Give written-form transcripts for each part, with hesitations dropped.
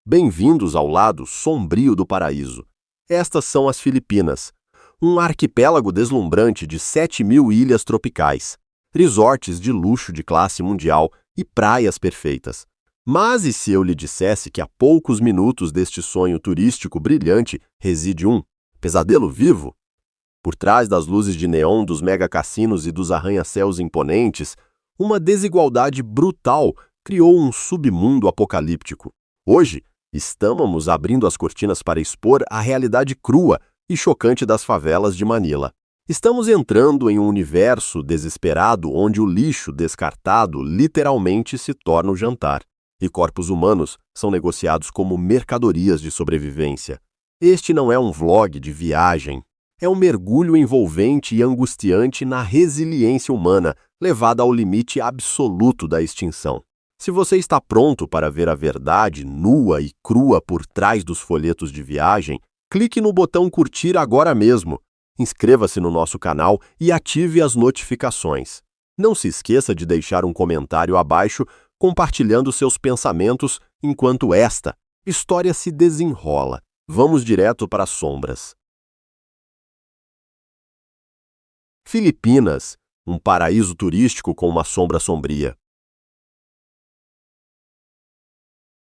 Bem-vindos ao lado sombrio do paraíso. Estas são as Filipinas, um arquipélago deslumbrante de 7.000 ilhas tropicais, resorts de luxo de classe mundial e praias perfeitas. Mas e se eu lhe dissesse que a poucos minutos deste sonho turístico brilhante reside um pesadelo vivo? Por trás das luzes de neon dos megacassinos e dos arranha-céus imponentes, uma desigualdade brutal criou um submundo apocalíptico. Hoje, estamos abrindo as cortinas para expor a realidade crua e chocante das favelas de Manila. Estamos entrando em um universo desesperado onde o lixo descartado literalmente se torna o jantar, e corpos humanos são negociados como mercadorias de sobrevivência. Este não é um vlog de viagem. É um mergulho envolvente e angustiante na resiliência humana, levada ao limite absoluto da extinção. Se você está pronto para ver a verdade nua e crua por trás dos folhetos de viagem, clique no botão curtir agora mesmo. Inscreva-se no nosso canal e ative as notificações. Não se esqueça de deixar um comentário abaixo compartilhando seus pensamentos enquanto esta história se desenrola. Vamos direto para as sombras. Filipinas, um paraíso turístico com uma sombra sombria.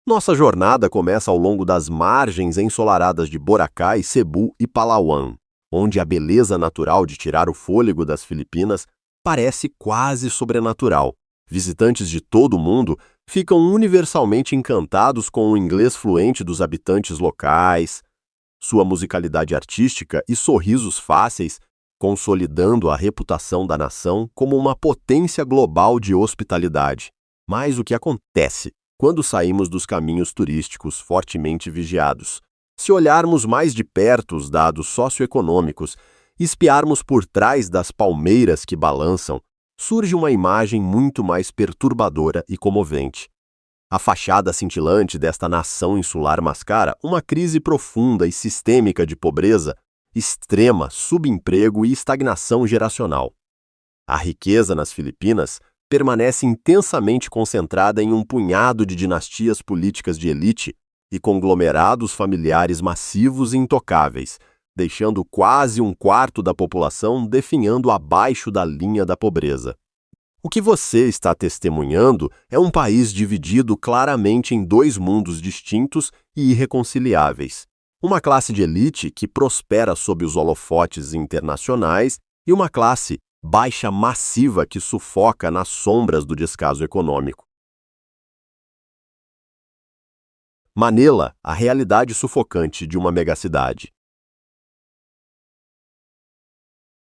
Nossa jornada começa ao longo das margens ensolaradas de Boracay, Cebu e Palawan, onde a beleza natural de tirar o fôlego das Filipinas parece quase sobrenatural. Visitantes de todo o mundo ficam universalmente encantados com o inglês fluente dos habitantes locais, sua musicalidade artística e sorrisos fáceis, consolidando a reputação da nação como uma potência global de hospitalidade. Mas o que acontece quando saímos dos caminhos turísticos fortemente vigiados? Se olharmos mais de perto os dados socioeconômicos e espiarmos por trás das palmeiras que balançam, surge uma imagem muito mais perturbadora e comovente. A fachada cintilante desta nação insular mascara uma crise profunda e sistêmica de pobreza, extrema, subemprego e estagnação geracional. A riqueza nas Filipinas permanece intensamente concentrada em um punhado de dinastias políticas de elite e conglomerados familiares massivos e intocáveis, deixando quase um quarto da população definhando abaixo da linha da pobreza. O que você está testemunhando é um país dividido claramente em dois mundos distintos e irreconciliáveis. Uma classe de elite que prospera sob os holofotes internacionais e uma classe baixa massiva que sufoca nas sombras do descaso econômico. Manila, a realidade sufocante de uma megacidade.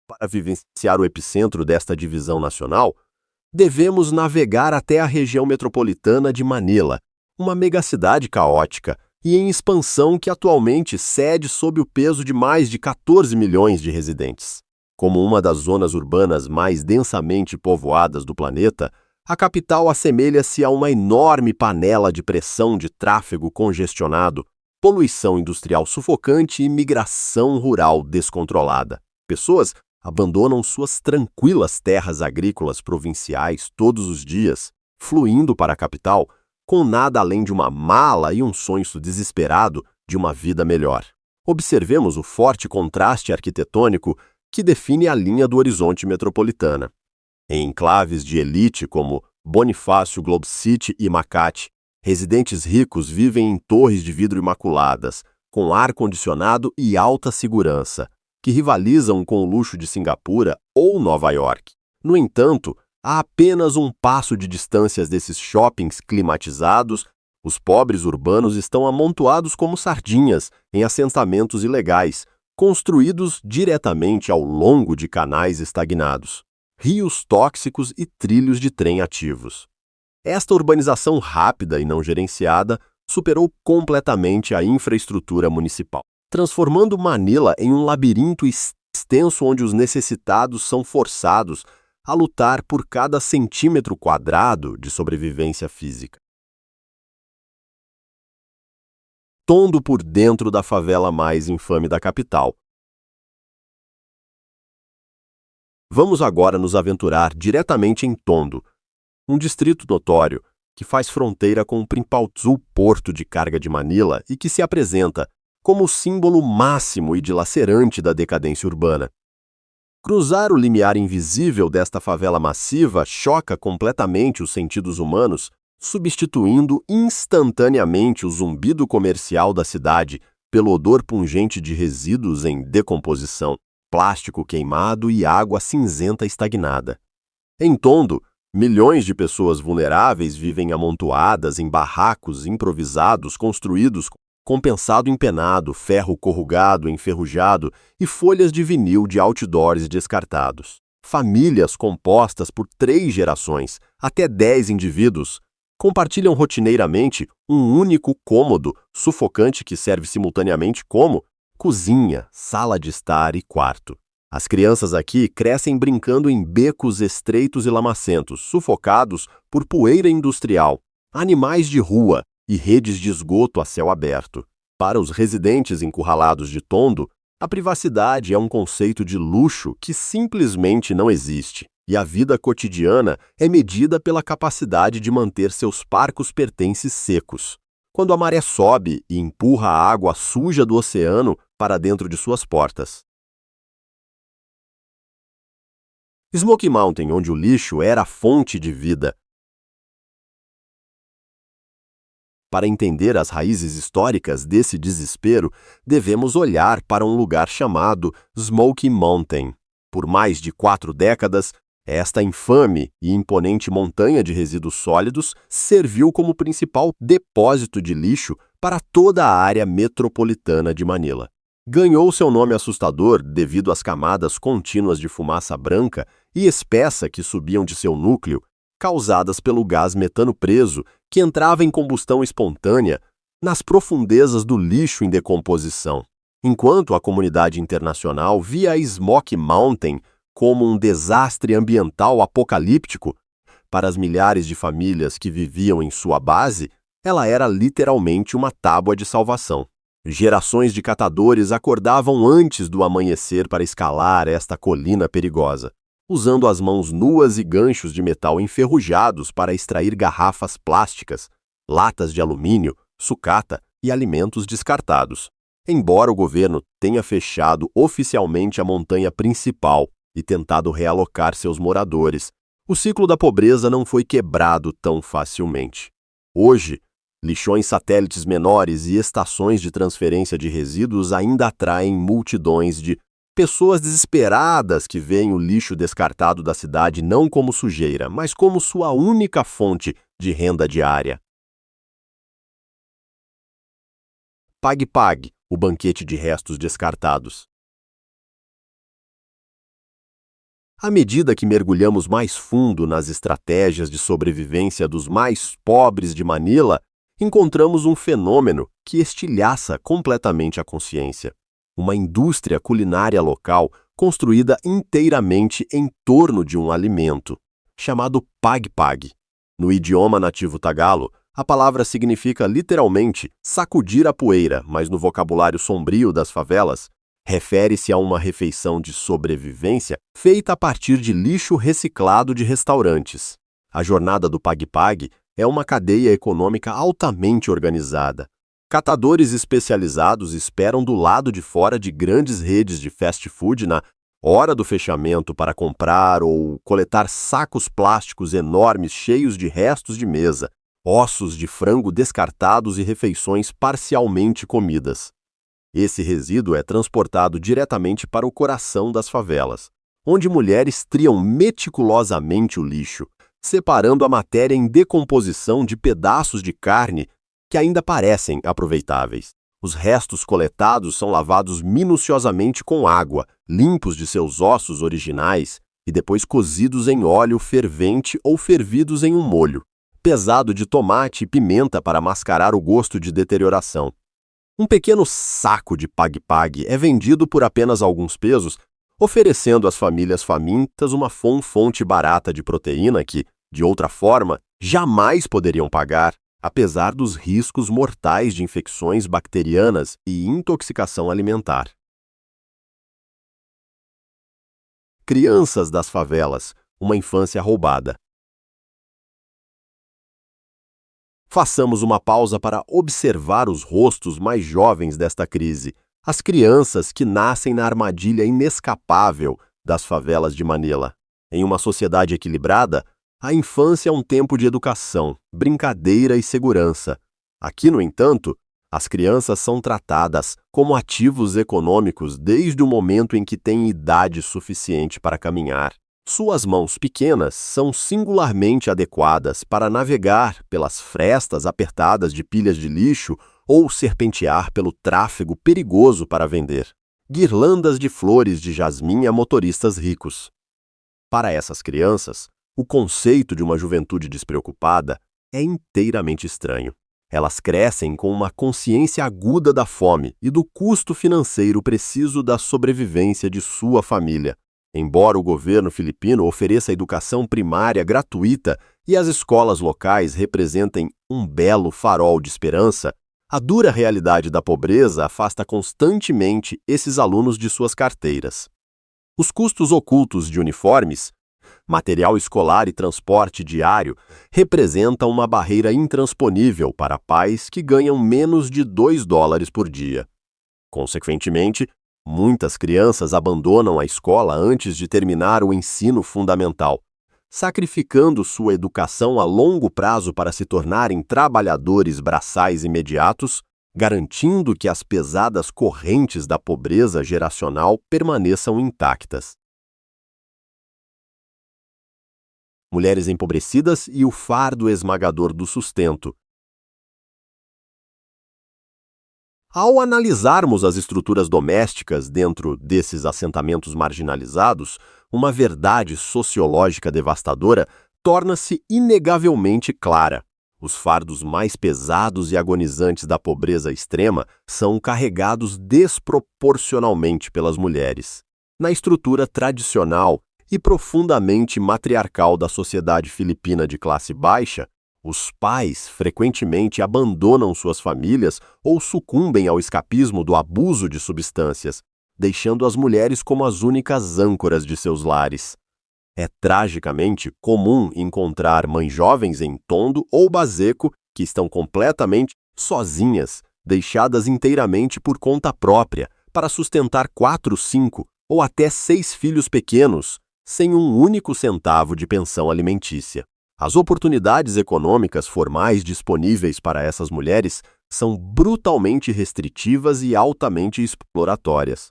Para vivenciar o epicentro desta divisão nacional, devemos navegar até a região metropolitana de Manila, uma megacidade caótica e em expansão que atualmente cede sob o peso de mais de 14 milhões de residentes. Como uma das zonas urbanas mais densamente povoadas do planeta, a capital assemelha-se a uma enorme panela de pressão de tráfego congestionado, poluição industrial sufocante e migração rural descontrolada. Pessoas abandonam suas tranquilas terras agrícolas provinciais todos os dias, fluindo para a capital, com nada além de uma mala e um sonho desesperado de uma vida melhor. Observemos o forte contraste arquitetônico que define a linha do horizonte metropolitana. Em enclaves de elite como Bonifácio, Globe City e Makati, residentes ricos vivem em torres de vidro imaculadas, com ar-condicionado e alta segurança, que rivalizam com o luxo de Singapura ou Nova York. No entanto, a apenas um passo de distâncias desses shoppings climatizados, os pobres urbanos estão amontoados como sardinhas em assentamentos ilegais, construídos diretamente ao longo de canais estagnados, rios tóxicos e trilhos de trem ativos. Esta urbanização rápida e não gerenciada superou completamente a infraestrutura municipal, transformando Manila em um labirinto extenso onde os necessitados são forçados a lutar por cada centímetro quadrado de sobrevivência física. Tondo por dentro da favela mais infame da capital. Vamos agora nos aventurar diretamente em Tondo, um distrito notório que faz fronteira com o Primpautu Porto de Carga de Manila e que se apresenta como o símbolo máximo e dilacerante da decadência urbana. Cruzar o limiar invisível desta favela massiva choca completamente os sentidos humanos, substituindo instantaneamente o zumbido comercial da cidade pelo odor pungente de resíduos em decomposição, plástico queimado e água cinzenta estagnada. Em Tondo, milhões de pessoas vulneráveis vivem amontoadas em barracos improvisados construídos com pensado empenado, ferro corrugado, enferrujado e folhas de vinil de outdoors descartados. Famílias compostas por 3 gerações, até 10 indivíduos, compartilham rotineiramente um único cômodo sufocante que serve simultaneamente como cozinha, sala de estar e quarto. As crianças aqui crescem brincando em becos estreitos e lamacentos, sufocados por poeira industrial, animais de rua e redes de esgoto a céu aberto. Para os residentes encurralados de Tondo, a privacidade é um conceito de luxo que simplesmente não existe, e a vida cotidiana é medida pela capacidade de manter seus parcos pertences secos. Quando a maré sobe e empurra a água suja do oceano para dentro de suas portas. Smoky Mountain, onde o lixo era a fonte de vida. Para entender as raízes históricas desse desespero, devemos olhar para um lugar chamado Smoky Mountain. Por mais de 4 décadas, esta infame e imponente montanha de resíduos sólidos serviu como principal depósito de lixo para toda a área metropolitana de Manila. Ganhou seu nome assustador devido às camadas contínuas de fumaça branca e espessa que subiam de seu núcleo, causadas pelo gás metano preso que entrava em combustão espontânea nas profundezas do lixo em decomposição. Enquanto a comunidade internacional via a Smoky Mountain como um desastre ambiental apocalíptico, para as milhares de famílias que viviam em sua base, ela era literalmente uma tábua de salvação. Gerações de catadores acordavam antes do amanhecer para escalar esta colina perigosa, usando as mãos nuas e ganchos de metal enferrujados para extrair garrafas plásticas, latas de alumínio, sucata e alimentos descartados. Embora o governo tenha fechado oficialmente a montanha principal e tentado realocar seus moradores, o ciclo da pobreza não foi quebrado tão facilmente. Hoje, lixões satélites menores e estações de transferência de resíduos ainda atraem multidões de pessoas desesperadas que veem o lixo descartado da cidade não como sujeira, mas como sua única fonte de renda diária. Pag-Pag, o banquete de restos descartados. À medida que mergulhamos mais fundo nas estratégias de sobrevivência dos mais pobres de Manila, encontramos um fenômeno que estilhaça completamente a consciência. Uma indústria culinária local construída inteiramente em torno de um alimento, chamado Pag-Pag. No idioma nativo tagalo, a palavra significa literalmente sacudir a poeira, mas no vocabulário sombrio das favelas, refere-se a uma refeição de sobrevivência feita a partir de lixo reciclado de restaurantes. A jornada do Pag-Pag é uma cadeia econômica altamente organizada. Catadores especializados esperam do lado de fora de grandes redes de fast food na hora do fechamento para comprar ou coletar sacos plásticos enormes cheios de restos de mesa, ossos de frango descartados e refeições parcialmente comidas. Esse resíduo é transportado diretamente para o coração das favelas, onde mulheres triam meticulosamente o lixo, separando a matéria em decomposição de pedaços de carne que ainda parecem aproveitáveis. Os restos coletados são lavados minuciosamente com água, limpos de seus ossos originais e depois cozidos em óleo fervente ou fervidos em um molho, pesado de tomate e pimenta para mascarar o gosto de deterioração. Um pequeno saco de Pag-Pag é vendido por apenas alguns pesos, oferecendo às famílias famintas uma fonte barata de proteína que, de outra forma, jamais poderiam pagar, apesar dos riscos mortais de infecções bacterianas e intoxicação alimentar. Crianças das favelas, uma infância roubada. Façamos uma pausa para observar os rostos mais jovens desta crise, as crianças que nascem na armadilha inescapável das favelas de Manila. Em uma sociedade equilibrada, a infância é um tempo de educação, brincadeira e segurança. Aqui, no entanto, as crianças são tratadas como ativos econômicos desde o momento em que têm idade suficiente para caminhar. Suas mãos pequenas são singularmente adequadas para navegar pelas frestas apertadas de pilhas de lixo ou serpentear pelo tráfego perigoso para vender. Guirlandas de flores de jasmim a motoristas ricos. Para essas crianças, o conceito de uma juventude despreocupada é inteiramente estranho. Elas crescem com uma consciência aguda da fome e do custo financeiro preciso da sobrevivência de sua família. Embora o governo filipino ofereça educação primária gratuita e as escolas locais representem um belo farol de esperança, a dura realidade da pobreza afasta constantemente esses alunos de suas carteiras. Os custos ocultos de uniformes, material escolar e transporte diário representam uma barreira intransponível para pais que ganham menos de $2 por dia. Consequentemente, muitas crianças abandonam a escola antes de terminar o ensino fundamental, sacrificando sua educação a longo prazo para se tornarem trabalhadores braçais imediatos, garantindo que as pesadas correntes da pobreza geracional permaneçam intactas. Mulheres empobrecidas e o fardo esmagador do sustento. Ao analisarmos as estruturas domésticas dentro desses assentamentos marginalizados, uma verdade sociológica devastadora torna-se inegavelmente clara. Os fardos mais pesados e agonizantes da pobreza extrema são carregados desproporcionalmente pelas mulheres. Na estrutura tradicional e profundamente matriarcal da sociedade filipina de classe baixa, os pais frequentemente abandonam suas famílias ou sucumbem ao escapismo do abuso de substâncias, deixando as mulheres como as únicas âncoras de seus lares. É tragicamente comum encontrar mães jovens em Tondo ou Baseco que estão completamente sozinhas, deixadas inteiramente por conta própria, para sustentar 4, 5 ou até 6 filhos pequenos, sem um único centavo de pensão alimentícia. As oportunidades econômicas formais disponíveis para essas mulheres são brutalmente restritivas e altamente exploratórias.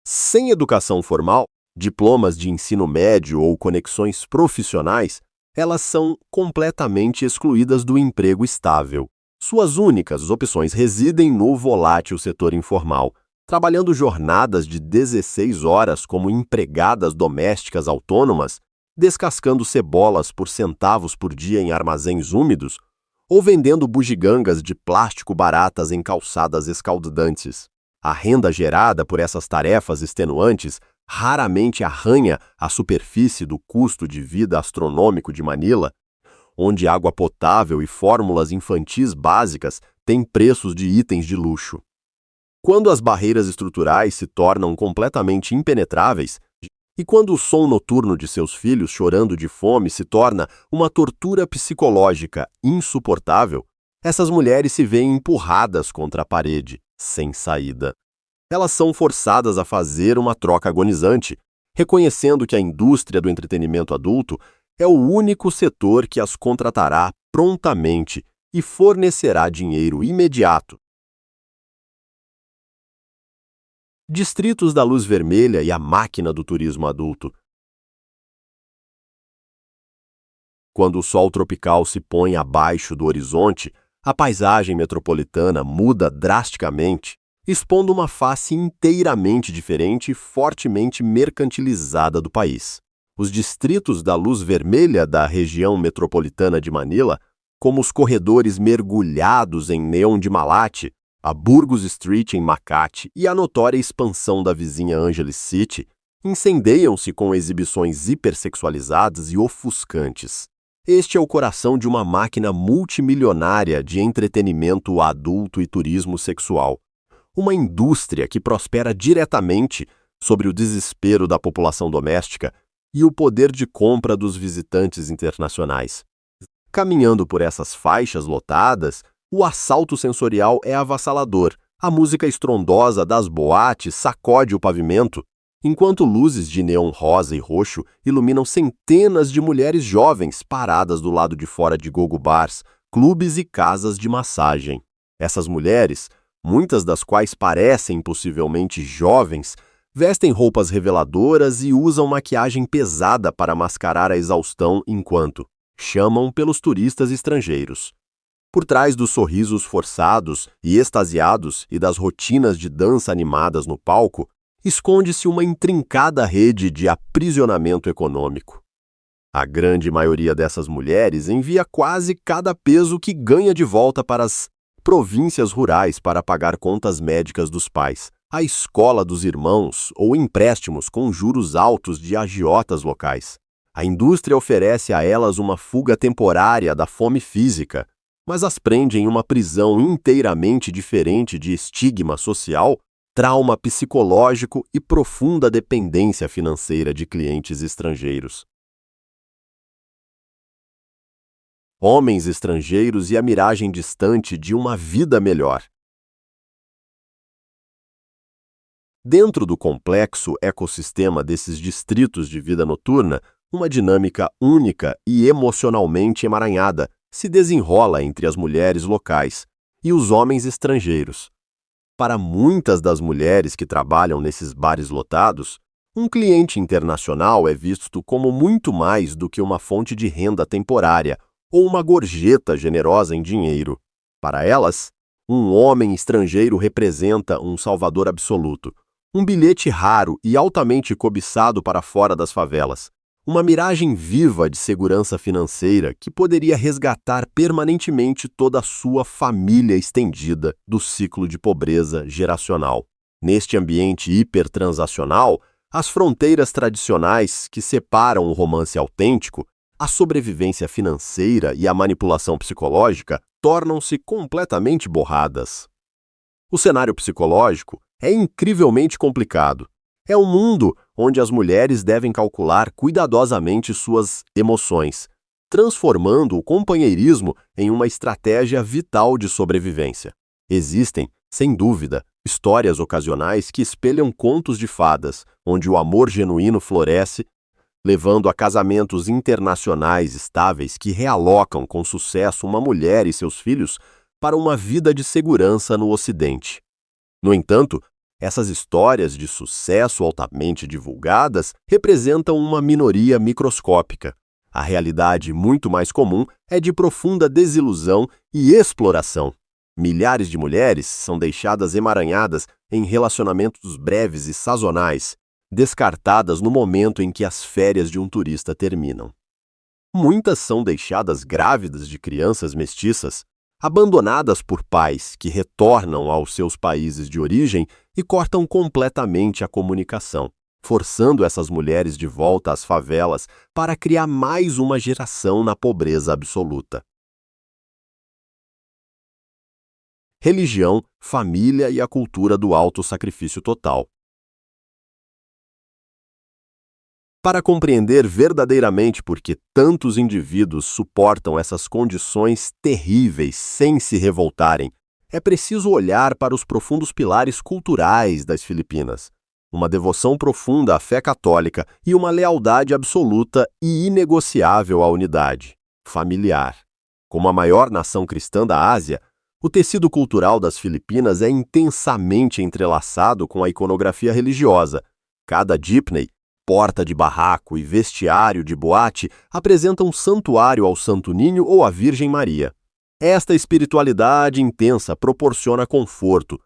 Sem educação formal, diplomas de ensino médio ou conexões profissionais, elas são completamente excluídas do emprego estável. Suas únicas opções residem no volátil setor informal, trabalhando jornadas de 16 horas como empregadas domésticas autônomas, descascando cebolas por centavos por dia em armazéns úmidos, ou vendendo bugigangas de plástico baratas em calçadas escaldantes. A renda gerada por essas tarefas extenuantes raramente arranha a superfície do custo de vida astronômico de Manila, onde água potável e fórmulas infantis básicas têm preços de itens de luxo. Quando as barreiras estruturais se tornam completamente impenetráveis, e quando o som noturno de seus filhos chorando de fome se torna uma tortura psicológica insuportável, essas mulheres se veem empurradas contra a parede, sem saída. Elas são forçadas a fazer uma troca agonizante, reconhecendo que a indústria do entretenimento adulto é o único setor que as contratará prontamente e fornecerá dinheiro imediato. Distritos da Luz Vermelha e a máquina do turismo adulto. Quando o sol tropical se põe abaixo do horizonte, a paisagem metropolitana muda drasticamente, expondo uma face inteiramente diferente e fortemente mercantilizada do país. Os distritos da Luz Vermelha da região metropolitana de Manila, como os corredores mergulhados em neon de Malate, a Burgos Street em Makati e a notória expansão da vizinha Angeles City, incendeiam-se com exibições hipersexualizadas e ofuscantes. Este é o coração de uma máquina multimilionária de entretenimento adulto e turismo sexual. Uma indústria que prospera diretamente sobre o desespero da população doméstica e o poder de compra dos visitantes internacionais. Caminhando por essas faixas lotadas, o assalto sensorial é avassalador. A música estrondosa das boates sacode o pavimento, enquanto luzes de neon rosa e roxo iluminam centenas de mulheres jovens paradas do lado de fora de gogo bars, clubes e casas de massagem. Essas mulheres, muitas das quais parecem possivelmente jovens, vestem roupas reveladoras e usam maquiagem pesada para mascarar a exaustão enquanto chamam pelos turistas estrangeiros. Por trás dos sorrisos forçados e extasiados e das rotinas de dança animadas no palco, esconde-se uma intrincada rede de aprisionamento econômico. A grande maioria dessas mulheres envia quase cada peso que ganha de volta para as províncias rurais para pagar contas médicas dos pais, a escola dos irmãos ou empréstimos com juros altos de agiotas locais. A indústria oferece a elas uma fuga temporária da fome física, mas as prende em uma prisão inteiramente diferente de estigma social, trauma psicológico e profunda dependência financeira de clientes estrangeiros. Homens estrangeiros e a miragem distante de uma vida melhor. Dentro do complexo ecossistema desses distritos de vida noturna, uma dinâmica única e emocionalmente emaranhada se desenrola entre as mulheres locais e os homens estrangeiros. Para muitas das mulheres que trabalham nesses bares lotados, um cliente internacional é visto como muito mais do que uma fonte de renda temporária ou uma gorjeta generosa em dinheiro. Para elas, um homem estrangeiro representa um salvador absoluto, um bilhete raro e altamente cobiçado para fora das favelas, uma miragem viva de segurança financeira que poderia resgatar permanentemente toda a sua família estendida do ciclo de pobreza geracional. Neste ambiente hipertransacional, as fronteiras tradicionais que separam o romance autêntico, a sobrevivência financeira e a manipulação psicológica tornam-se completamente borradas. O cenário psicológico é incrivelmente complicado. É um mundo onde as mulheres devem calcular cuidadosamente suas emoções, transformando o companheirismo em uma estratégia vital de sobrevivência. Existem, sem dúvida, histórias ocasionais que espelham contos de fadas, onde o amor genuíno floresce, levando a casamentos internacionais estáveis que realocam com sucesso uma mulher e seus filhos para uma vida de segurança no Ocidente. No entanto, essas histórias de sucesso altamente divulgadas representam uma minoria microscópica. A realidade muito mais comum é de profunda desilusão e exploração. Milhares de mulheres são deixadas emaranhadas em relacionamentos breves e sazonais, descartadas no momento em que as férias de um turista terminam. Muitas são deixadas grávidas de crianças mestiças, abandonadas por pais que retornam aos seus países de origem e cortam completamente a comunicação, forçando essas mulheres de volta às favelas para criar mais uma geração na pobreza absoluta. Religião, família e a cultura do autossacrifício total. Para compreender verdadeiramente por que tantos indivíduos suportam essas condições terríveis sem se revoltarem, é preciso olhar para os profundos pilares culturais das Filipinas, uma devoção profunda à fé católica e uma lealdade absoluta e inegociável à unidade familiar. Como a maior nação cristã da Ásia, o tecido cultural das Filipinas é intensamente entrelaçado com a iconografia religiosa. Cada jeepney, porta de barraco e vestiário de boate apresentam um santuário ao Santo Ninho ou à Virgem Maria. Esta espiritualidade intensa proporciona conforto,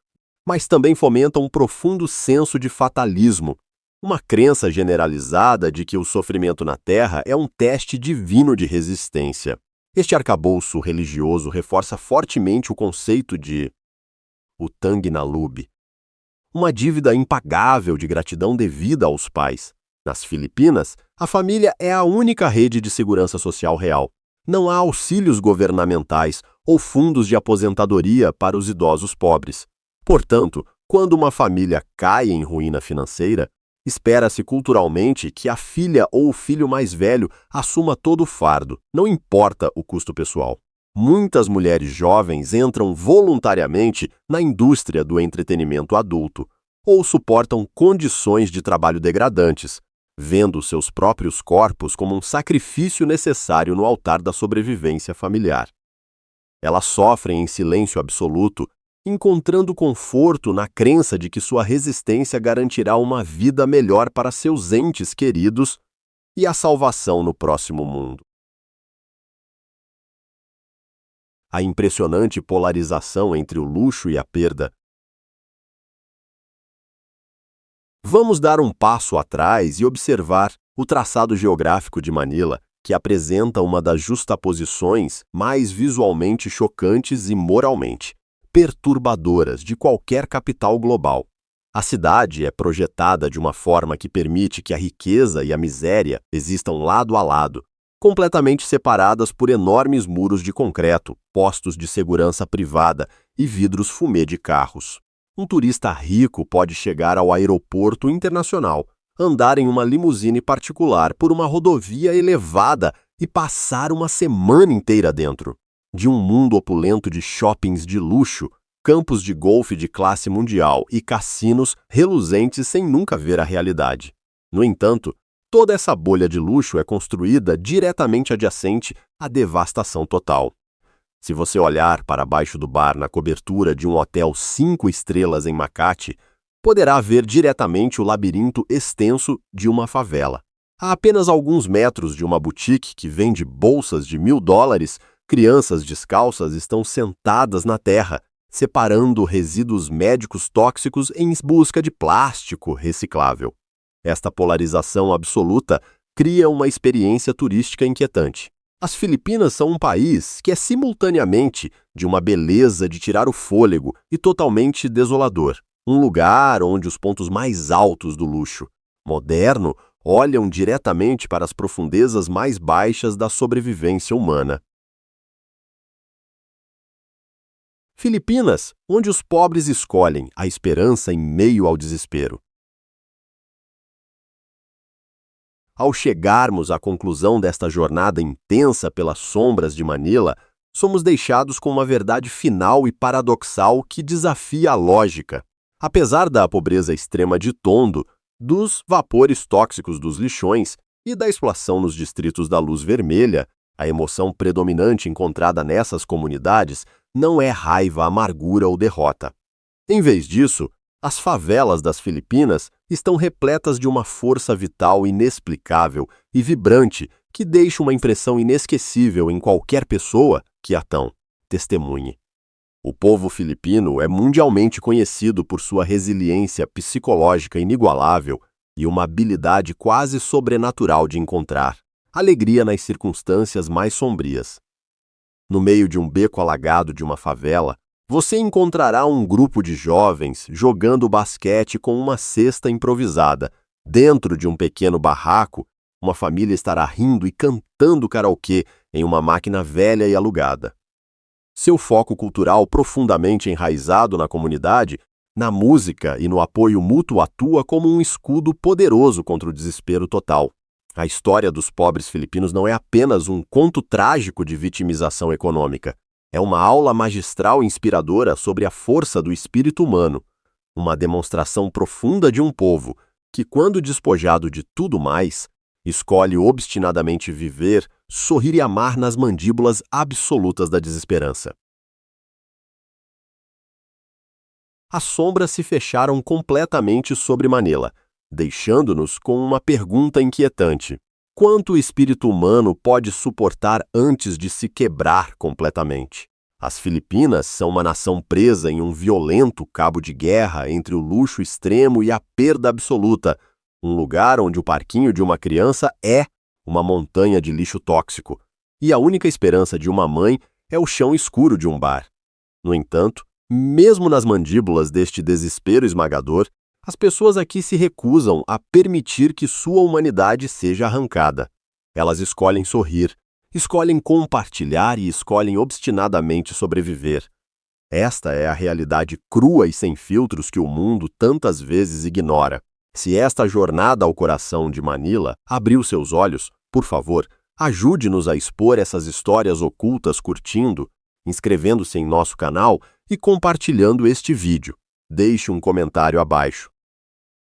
mas também fomenta um profundo senso de fatalismo, uma crença generalizada de que o sofrimento na Terra é um teste divino de resistência. Este arcabouço religioso reforça fortemente o conceito de utang na lube, uma dívida impagável de gratidão devida aos pais. Nas Filipinas, a família é a única rede de segurança social real. Não há auxílios governamentais ou fundos de aposentadoria para os idosos pobres. Portanto, quando uma família cai em ruína financeira, Espera-se culturalmente que a filha ou o filho mais velho assuma todo o fardo, não importa o custo pessoal. Muitas mulheres jovens entram voluntariamente na indústria do entretenimento adulto ou suportam condições de trabalho degradantes, vendo seus próprios corpos como um sacrifício necessário no altar da sobrevivência familiar. Elas sofrem em silêncio absoluto, encontrando conforto na crença de que sua resistência garantirá uma vida melhor para seus entes queridos e a salvação no próximo mundo. A impressionante polarização entre o luxo e a perda. Vamos dar um passo atrás e observar o traçado geográfico de Manila, que apresenta uma das justaposições mais visualmente chocantes e moralmente perturbadoras de qualquer capital global. A cidade é projetada de uma forma que permite que a riqueza e a miséria existam lado a lado, completamente separadas por enormes muros de concreto, postos de segurança privada e vidros fumê de carros. Um turista rico pode chegar ao aeroporto internacional, andar em uma limusine particular por uma rodovia elevada e passar uma semana inteira dentro. De um mundo opulento de shoppings de luxo, campos de golfe de classe mundial e cassinos reluzentes sem nunca ver a realidade. No entanto, toda essa bolha de luxo é construída diretamente adjacente à devastação total. Se você olhar para baixo do bar na cobertura de um hotel 5 estrelas em Makati, poderá ver diretamente o labirinto extenso de uma favela. A apenas alguns metros de uma boutique que vende bolsas de $1.000, crianças descalças estão sentadas na terra, separando resíduos médicos tóxicos em busca de plástico reciclável. Esta polarização absoluta cria uma experiência turística inquietante. As Filipinas são um país que é simultaneamente de uma beleza de tirar o fôlego e totalmente desolador. Um lugar onde os pontos mais altos do luxo moderno olham diretamente para as profundezas mais baixas da sobrevivência humana. Filipinas, onde os pobres escolhem a esperança em meio ao desespero. Ao chegarmos à conclusão desta jornada intensa pelas sombras de Manila, somos deixados com uma verdade final e paradoxal que desafia a lógica. Apesar da pobreza extrema de Tondo, dos vapores tóxicos dos lixões e da exploração nos distritos da luz vermelha, a emoção predominante encontrada nessas comunidades não é raiva, amargura ou derrota. Em vez disso, as favelas das Filipinas estão repletas de uma força vital inexplicável e vibrante que deixa uma impressão inesquecível em qualquer pessoa que a testemunhe. O povo filipino é mundialmente conhecido por sua resiliência psicológica inigualável e uma habilidade quase sobrenatural de encontrar alegria nas circunstâncias mais sombrias. No meio de um beco alagado de uma favela, você encontrará um grupo de jovens jogando basquete com uma cesta improvisada. Dentro de um pequeno barraco, uma família estará rindo e cantando karaokê em uma máquina velha e alugada. Seu foco cultural profundamente enraizado na comunidade, na música e no apoio mútuo atua como um escudo poderoso contra o desespero total. A história dos pobres filipinos não é apenas um conto trágico de vitimização econômica. É uma aula magistral inspiradora sobre a força do espírito humano, uma demonstração profunda de um povo que, quando despojado de tudo mais, escolhe obstinadamente viver, sorrir e amar nas mandíbulas absolutas da desesperança. As sombras se fecharam completamente sobre Manila, deixando-nos com uma pergunta inquietante. Quanto o espírito humano pode suportar antes de se quebrar completamente? As Filipinas são uma nação presa em um violento cabo de guerra entre o luxo extremo e a perda absoluta, um lugar onde o parquinho de uma criança é uma montanha de lixo tóxico, e a única esperança de uma mãe é o chão escuro de um bar. No entanto, mesmo nas mandíbulas deste desespero esmagador, as pessoas aqui se recusam a permitir que sua humanidade seja arrancada. Elas escolhem sorrir, escolhem compartilhar e escolhem obstinadamente sobreviver. Esta é a realidade crua e sem filtros que o mundo tantas vezes ignora. Se esta jornada ao coração de Manila abriu seus olhos, por favor, ajude-nos a expor essas histórias ocultas curtindo, inscrevendo-se em nosso canal e compartilhando este vídeo. Deixe um comentário abaixo.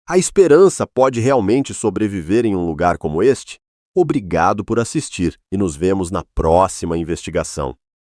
A esperança pode realmente sobreviver em um lugar como este? Obrigado por assistir e nos vemos na próxima investigação.